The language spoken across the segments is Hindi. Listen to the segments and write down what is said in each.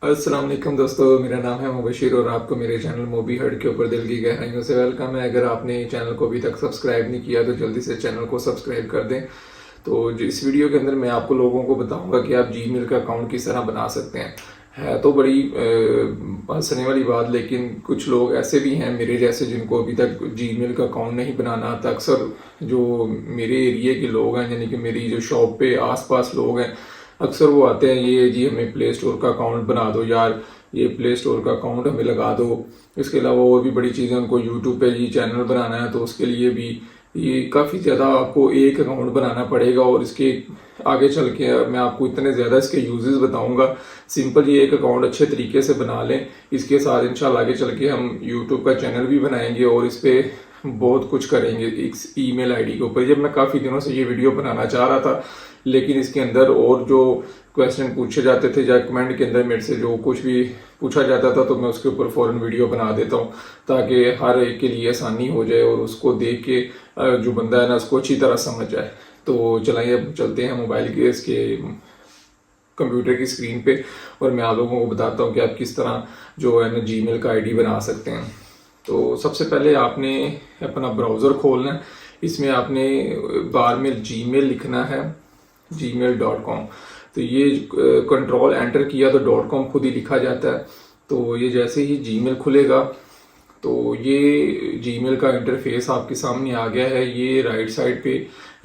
अस्सलाम वालेकुम दोस्तों, मेरा नाम है मुबशिर और आपको मेरे चैनल मोबी हट के ऊपर दिल की गहराइयों से वेलकम है। अगर आपने चैनल को अभी तक सब्सक्राइब नहीं किया तो जल्दी से चैनल को सब्सक्राइब कर दें। तो इस वीडियो के अंदर मैं आपको लोगों को बताऊंगा कि आप जीमेल का अकाउंट किस तरह बना सकते हैं। है तो बड़ी हंसने वाली बात, लेकिन कुछ लोग ऐसे भी हैं मेरे जैसे जिनको अभी तक जीमेल का अकाउंट नहीं बनाना आता। अक्सर जो मेरे एरिया के लोग हैं, यानी कि मेरी जो शॉप पे आसपास लोग हैं, अक्सर वो आते हैं, ये जी हमें प्ले स्टोर का अकाउंट बना दो यार, ये प्ले स्टोर का अकाउंट हमें लगा दो। इसके अलावा और भी बड़ी चीज़ें, उनको यूट्यूब पे जी चैनल बनाना है तो उसके लिए भी ये काफ़ी ज़्यादा आपको एक अकाउंट बनाना पड़ेगा। और इसके आगे चल के मैं आपको इतने ज़्यादा इसके यूजेस बताऊंगा। सिंपल ये एक अकाउंट अच्छे तरीके से बना लें। इसके साथ इंशाल्लाह आगे चल के हम यूट्यूब का चैनल भी बनाएंगे और इस पर बहुत कुछ करेंगे इस ईमेल आईडी के ऊपर। जब मैं काफ़ी दिनों से ये वीडियो बनाना चाह रहा था, लेकिन इसके अंदर और जो क्वेश्चन पूछे जाते थे या कमेंट के अंदर मेरे से जो कुछ भी पूछा जाता था तो मैं उसके ऊपर फ़ौरन वीडियो बना देता हूँ ताकि हर एक के लिए आसानी हो जाए और उसको देख के जो बंदा है ना उसको अच्छी तरह समझ जाए। तो चलाइए, अब चलते हैं मोबाइल के इसके कंप्यूटर की स्क्रीन पे और मैं आप लोगों को बताता हूँ कि आप किस तरह जो है ना जीमेल का आईडी बना सकते हैं। तो सबसे पहले आपने अपना ब्राउज़र खोलना है। इसमें आपने बार में जीमेल लिखना है, gmail.com। तो ये कंट्रोल एंटर किया तो .com खुद ही लिखा जाता है। तो ये जैसे ही जीमेल खुलेगा तो ये जीमेल का इंटरफेस आपके सामने आ गया है। ये राइट साइड पे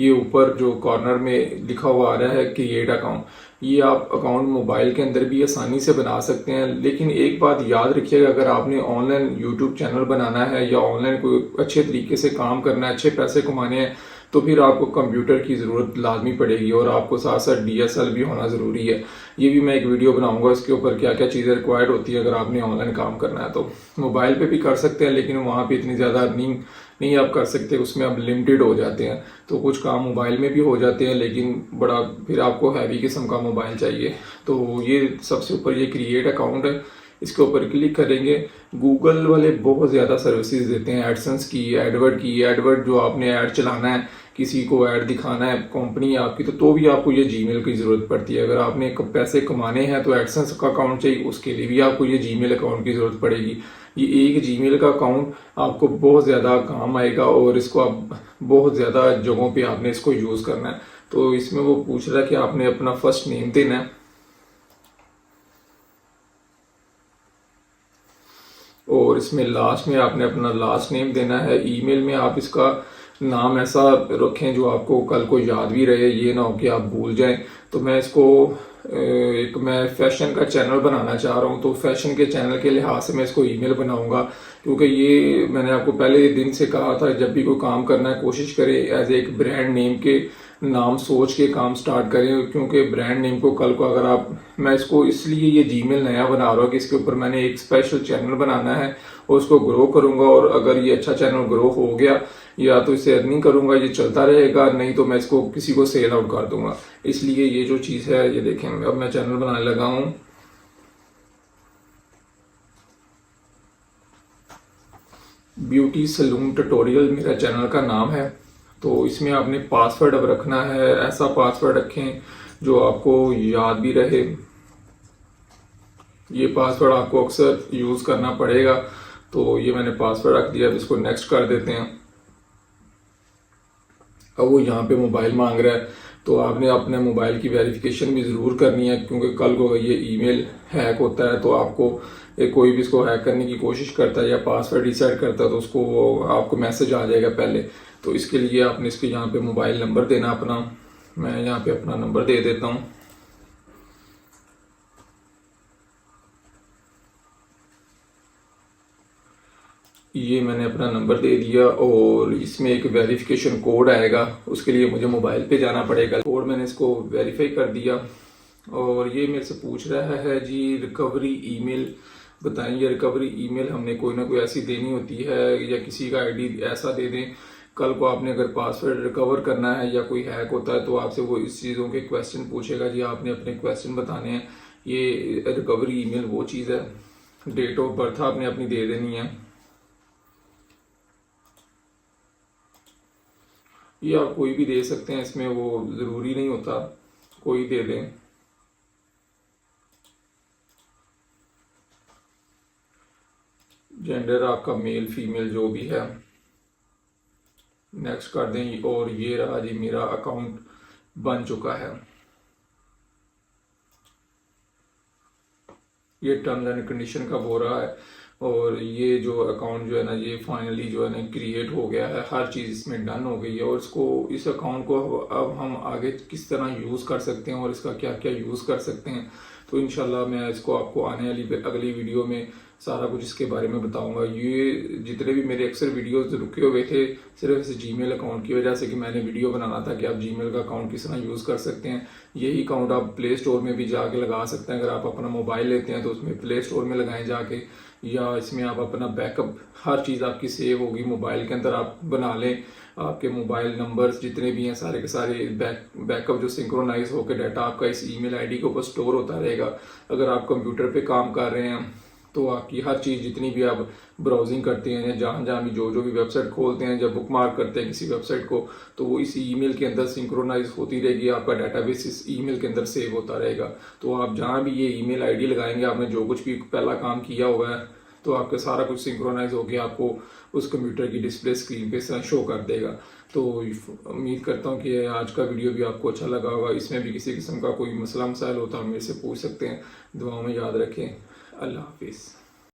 ये ऊपर जो कॉर्नर में लिखा हुआ आ रहा है क्रिएट अकाउंट। ये आप अकाउंट मोबाइल के अंदर भी आसानी से बना सकते हैं, लेकिन एक बात याद रखिएगा, अगर आपने ऑनलाइन यूट्यूब चैनल बनाना है या ऑनलाइन कोई अच्छे तरीके से काम करना है, अच्छे पैसे कमाने हैं, तो फिर आपको कंप्यूटर की ज़रूरत लाजमी पड़ेगी और आपको साथ साथ DSL भी होना ज़रूरी है। ये भी मैं एक वीडियो बनाऊंगा इसके ऊपर क्या क्या चीज़ें रिक्वायर्ड होती है अगर आपने ऑनलाइन काम करना है। तो मोबाइल पे भी कर सकते हैं, लेकिन वहाँ पे इतनी ज़्यादा अर्निंग नहीं आप कर सकते, उसमें आप लिमिटेड हो जाते हैं। तो कुछ काम मोबाइल में भी हो जाते हैं, लेकिन बड़ा फिर आपको हैवी किस्म का मोबाइल चाहिए। तो ये सबसे ऊपर ये क्रिएट अकाउंट है, इसके ऊपर क्लिक करेंगे। गूगल वाले बहुत ज़्यादा सर्विसेज देते हैं, एडसेंस की, एडवर्ड जो आपने ऐड चलाना है, किसी को ऐड दिखाना है कंपनी आपकी, तो भी आपको ये जीमेल की ज़रूरत पड़ती है। अगर आपने पैसे कमाने हैं तो एडसेंस का अकाउंट चाहिए, उसके लिए भी आपको ये जीमेल अकाउंट की ज़रूरत पड़ेगी। ये एक जीमेल का अकाउंट आपको बहुत ज़्यादा काम आएगा और इसको आप बहुत ज़्यादा जगहों पे आपने इसको यूज़ करना है। तो इसमें वो पूछ रहा है कि आपने अपना फर्स्ट नेम देना है और इसमें लास्ट में आपने अपना लास्ट नेम देना है। ईमेल में आप इसका नाम ऐसा रखें जो आपको कल को याद भी रहे, ये ना हो कि आप भूल जाएं। तो मैं इसको एक मैं फैशन का चैनल बनाना चाह रहा हूँ, तो फैशन के चैनल के लिहाज से मैं इसको ईमेल बनाऊंगा, क्योंकि ये मैंने आपको पहले दिन से कहा था जब भी कोई काम करना है कोशिश करें एज एक ब्रांड नेम के नाम सोच के काम स्टार्ट करें, क्योंकि ब्रांड नेम को कल को अगर आप, मैं इसको इसलिए ये जीमेल नया बना रहा हूँ कि इसके ऊपर मैंने एक स्पेशल चैनल बनाना है और उसको ग्रो करूंगा। और अगर ये अच्छा चैनल ग्रो हो गया या तो इसे अर्निंग करूंगा, ये चलता रहेगा, नहीं तो मैं इसको किसी को सेल आउट कर दूंगा। इसलिए ये जो चीज़ है ये देखें, अब मैं चैनल बनाने लगा हूँ। ब्यूटी सलून ट्यूटोरियल मेरा चैनल का नाम है। तो इसमें आपने पासवर्ड अब रखना है, ऐसा पासवर्ड रखें जो आपको याद भी रहे। ये पासवर्ड आपको अक्सर यूज़ करना पड़ेगा, तो ये मैंने पासवर्ड रख दिया। तो इसको नेक्स्ट कर देते हैं। अब वो यहाँ पे मोबाइल मांग रहा है, तो आपने अपने मोबाइल की वेरिफिकेशन भी ज़रूर करनी है, क्योंकि कल को ये ईमेल हैक होता है तो आपको कोई भी इसको हैक करने की कोशिश करता है या पासवर्ड रीसेट करता है तो उसको आपको मैसेज आ जाएगा पहले। तो इसके लिए आपने इसके यहाँ पे मोबाइल नंबर देना अपना। मैं यहाँ पे अपना नंबर दे देता हूँ। ये मैंने अपना नंबर दे दिया और इसमें एक वेरिफिकेशन कोड आएगा, उसके लिए मुझे मोबाइल पे जाना पड़ेगा। कोड मैंने इसको वेरीफाई कर दिया और ये मेरे से पूछ रहा है जी रिकवरी ईमेल बताएं। ये रिकवरी ईमेल हमने कोई ना कोई ऐसी देनी होती है या किसी का आईडी ऐसा दे दें, कल को आपने अगर पासवर्ड रिकवर करना है या कोई हैक होता है तो आपसे वो इस चीज़ों के क्वेश्चन पूछेगा जी, आपने अपने क्वेश्चन बताने हैं। ये रिकवरी ईमेल वो चीज़ है। डेट ऑफ बर्थ आपने अपनी दे देनी है। ये आप कोई भी दे सकते हैं, इसमें वो ज़रूरी नहीं होता, कोई दे दें। जेंडर आपका मेल फीमेल जो भी है, नेक्स्ट कर दें। और ये रहा जी मेरा अकाउंट बन चुका है। ये टर्म्स एंड कंडीशन का हो रहा है और ये जो अकाउंट जो है ना ये फाइनली जो है ना क्रिएट हो गया है, हर चीज़ इसमें डन हो गई है। और इस अकाउंट को अब हम आगे किस तरह यूज़ कर सकते हैं और इसका क्या क्या यूज़ कर सकते हैं, तो इंशाल्लाह मैं इसको आपको आने वाली अगली वीडियो में सारा कुछ इसके बारे में बताऊंगा। ये जितने भी मेरे अक्सर वीडियोस रुके हुए थे सिर्फ इस जीमेल अकाउंट की वजह से कि मैंने वीडियो बनाना था कि आप जीमेल का अकाउंट किस तरह यूज़ कर सकते हैं। यही अकाउंट आप प्ले स्टोर में भी जाके लगा सकते हैं। अगर आप अपना मोबाइल लेते हैं तो उसमें प्ले स्टोर में लगाएं जाके, या इसमें आप अपना बैकअप हर चीज़ आपकी सेव होगी मोबाइल के अंदर, आप बना लें। आपके मोबाइल नंबर्स जितने भी हैं सारे के सारे बैकअप जो सिंक्रोनाइज होकर डाटा आपका इस ईमेल आईडी के ऊपर स्टोर होता रहेगा। अगर आप कंप्यूटर पे काम कर रहे हैं तो आपकी हर चीज़ जितनी भी आप ब्राउजिंग करते हैं, जहाँ जहाँ भी जो भी वेबसाइट खोलते हैं, जब बुक मार्क करते हैं किसी वेबसाइट को, तो वो इस ईमेल के अंदर सिंक्रोनाइज होती रहेगी। आपका डाटाबेस इस ईमेल के अंदर सेव होता रहेगा। तो आप जहाँ भी ये ईमेल आईडी लगाएंगे, आपने जो कुछ भी पहला काम किया हुआ है, तो आपका सारा कुछ सिंक्रोनाइज होकर आपको उस कंप्यूटर की डिस्प्ले स्क्रीन पे शो कर देगा। तो उम्मीद करता हूँ कि आज का वीडियो भी आपको अच्छा लगा होगा। इसमें भी किसी किस्म का कोई मसला मसाइल होता है मेरे से पूछ सकते हैं। दुआओं में याद रखें। अल्लाह हाफिज़।